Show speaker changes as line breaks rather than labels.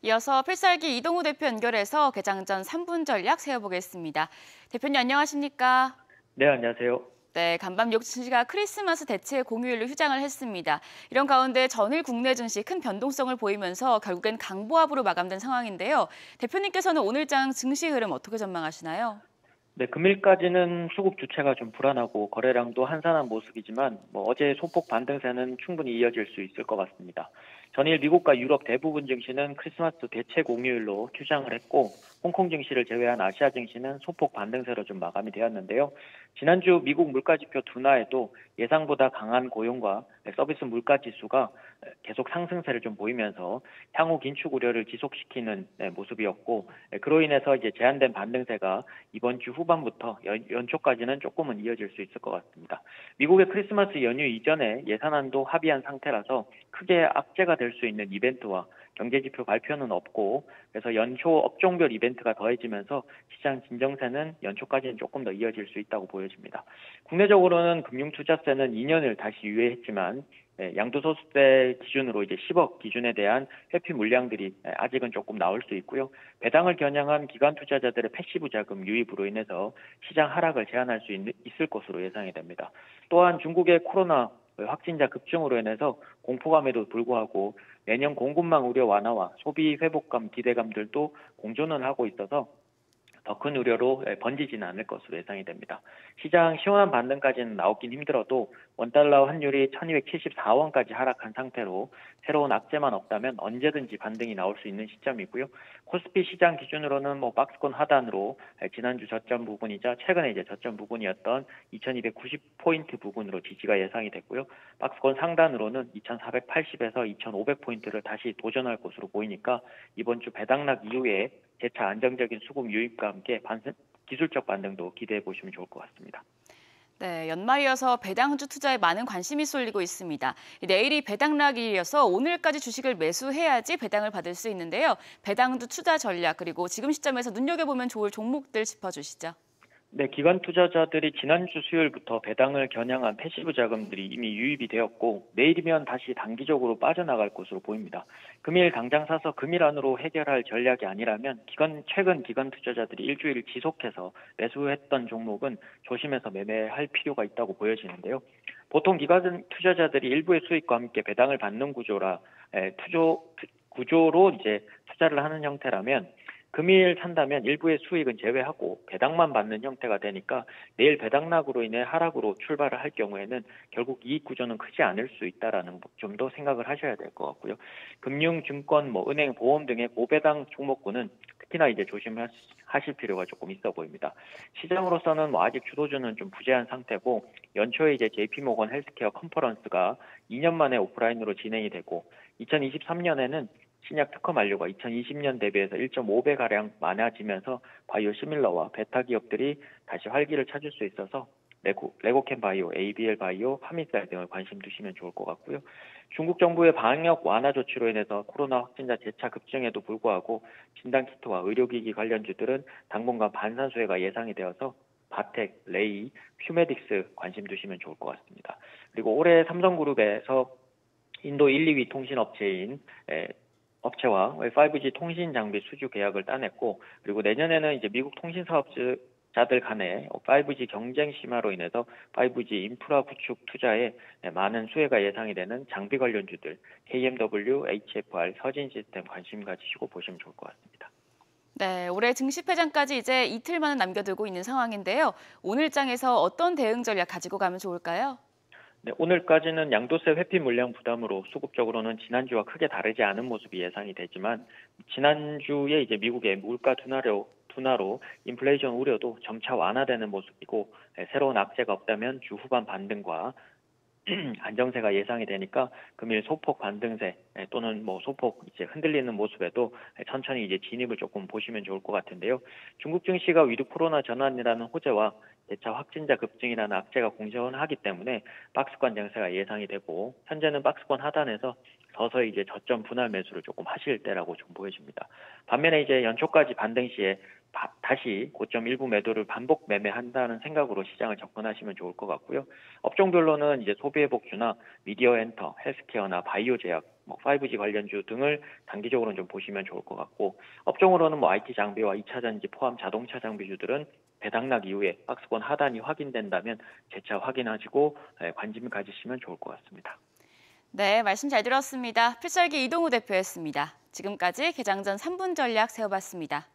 이어서 필살기 이동우 대표 연결해서 개장 전 3분 전략 세워보겠습니다. 대표님 안녕하십니까?
네, 안녕하세요.
네, 간밤 증시가 크리스마스 대체 공휴일로 휴장을 했습니다. 이런 가운데 전일 국내 증시 큰 변동성을 보이면서 결국엔 강보합으로 마감된 상황인데요. 대표님께서는 오늘장 증시 흐름 어떻게 전망하시나요?
네, 금일까지는 수급 주체가 좀 불안하고 거래량도 한산한 모습이지만 어제 소폭 반등세는 충분히 이어질 수 있을 것 같습니다. 전일 미국과 유럽 대부분 증시는 크리스마스 대체 공휴일로 휴장을 했고 홍콩 증시를 제외한 아시아 증시는 소폭 반등세로 좀 마감이 되었는데요. 지난주 미국 물가지표 둔화에도 예상보다 강한 고용과 서비스 물가 지수가 계속 상승세를 좀 보이면서 향후 긴축 우려를 지속시키는 모습이었고, 그로 인해서 이제 제한된 반등세가 이번 주 후반부터 연초까지는 조금은 이어질 수 있을 것 같습니다. 미국의 크리스마스 연휴 이전에 예산안도 합의한 상태라서 크게 악재가 될 수 있는 이벤트와 경제지표 발표는 없고, 그래서 연초 업종별 이벤트가 더해지면서 시장 진정세는 연초까지는 조금 더 이어질 수 있다고 보여집니다. 국내적으로는 금융투자세는 2년을 다시 유예했지만 양도소득세 기준으로 이제 10억 기준에 대한 회피 물량들이 아직은 조금 나올 수 있고요. 배당을 겨냥한 기관 투자자들의 패시브 자금 유입으로 인해서 시장 하락을 제한할 수 있을 것으로 예상이 됩니다. 또한 중국의 코로나 확진자 급증으로 인해서 공포감에도 불구하고 내년 공급망 우려 완화와 소비 회복감 기대감들도 공존을 하고 있어서 더 큰 우려로 번지지는 않을 것으로 예상이 됩니다. 시장 시원한 반등까지는 나오긴 힘들어도 원달러 환율이 1274원까지 하락한 상태로 새로운 악재만 없다면 언제든지 반등이 나올 수 있는 시점이고요. 코스피 시장 기준으로는 박스권 하단으로 지난주 저점 부분이자 최근에 이제 저점 부분이었던 2290포인트 부분으로 지지가 예상이 됐고요. 박스권 상단으로는 2480에서 2500포인트를 다시 도전할 것으로 보이니까 이번 주 배당락 이후에 재차 안정적인 수급 유입과 함께 기술적 반등도 기대해 보시면 좋을 것 같습니다.
네, 연말이어서 배당주 투자에 많은 관심이 쏠리고 있습니다. 내일이 배당락일이어서 오늘까지 주식을 매수해야지 배당을 받을 수 있는데요. 배당주 투자 전략 그리고 지금 시점에서 눈여겨보면 좋을 종목들 짚어주시죠.
네, 기관 투자자들이 지난주 수요일부터 배당을 겨냥한 패시브 자금들이 이미 유입이 되었고 내일이면 다시 단기적으로 빠져나갈 것으로 보입니다. 금일 당장 사서 금일 안으로 해결할 전략이 아니라면 최근 기관 투자자들이 일주일 지속해서 매수했던 종목은 조심해서 매매할 필요가 있다고 보여지는데요. 보통 기관 투자자들이 일부의 수익과 함께 배당을 받는 구조로 이제 투자를 하는 형태라면 금일 산다면 일부의 수익은 제외하고 배당만 받는 형태가 되니까 내일 배당락으로 인해 하락으로 출발을 할 경우에는 결국 이익 구조는 크지 않을 수 있다라는 점도 생각을 하셔야 될 것 같고요. 금융, 증권, 은행, 보험 등의 고배당 종목군은 특히나 이제 조심하실 필요가 조금 있어 보입니다. 시장으로서는 아직 주도주는 좀 부재한 상태고 연초에 이제 JP모건 헬스케어 컨퍼런스가 2년 만에 오프라인으로 진행이 되고 2023년에는 신약 특허 만료가 2020년 대비해서 1.5배가량 많아지면서 바이오 시밀러와 베타 기업들이 다시 활기를 찾을 수 있어서 레고캠 바이오, ABL 바이오, 파미셀 등을 관심 두시면 좋을 것 같고요. 중국 정부의 방역 완화 조치로 인해서 코로나 확진자 재차 급증에도 불구하고 진단키트와 의료기기 관련주들은 당분간 반산수혜가 예상이 되어서 바텍, 레이, 휴메딕스 관심 두시면 좋을 것 같습니다. 그리고 올해 삼성그룹에서 인도 1, 2위 통신업체인 업체와 5G 통신 장비 수주 계약을 따냈고 그리고 내년에는 이제 미국 통신 사업자들 간의 5G 경쟁 심화로 인해서 5G 인프라 구축 투자에 많은 수혜가 예상이 되는 장비 관련주들 KMW, HFR, 서진 시스템 관심 가지시고 보시면 좋을 것 같습니다.
네, 올해 증시 폐장까지 이제 이틀만은 남겨두고 있는 상황인데요. 오늘장에서 어떤 대응 전략 가지고 가면 좋을까요?
네, 오늘까지는 양도세 회피 물량 부담으로 수급적으로는 지난주와 크게 다르지 않은 모습이 예상이 되지만 지난주에 이제 미국의 물가 둔화로 인플레이션 우려도 점차 완화되는 모습이고 새로운 악재가 없다면 주 후반 반등과 안정세가 예상이 되니까 금일 소폭 반등세 또는 소폭 이제 흔들리는 모습에도 천천히 이제 진입을 조금 보시면 좋을 것 같은데요. 중국 증시가 위드 코로나 전환이라는 호재와 재차 확진자 급증이라는 악재가 공존하기 때문에 박스권 장세가 예상이 되고 현재는 박스권 하단에서 서서히 이제 저점 분할 매수를 조금 하실 때라고 좀 보여집니다. 반면에 이제 연초까지 반등 시에 다시 고점 일부 매도를 반복 매매한다는 생각으로 시장을 접근하시면 좋을 것 같고요. 업종별로는 이제 소비회복주나 미디어 엔터, 헬스케어나 바이오 제약 뭐 5G 관련주 등을 단기적으로는 좀 보시면 좋을 것 같고, 업종으로는 뭐 IT 장비와 2차 전지 포함 자동차 장비주들은 배당락 이후에 박스권 하단이 확인된다면 재차 확인하시고 관심 가지시면 좋을 것 같습니다.
네, 말씀 잘 들었습니다. 필살기 이동우 대표였습니다. 지금까지 개장 전 3분 전략 세워봤습니다.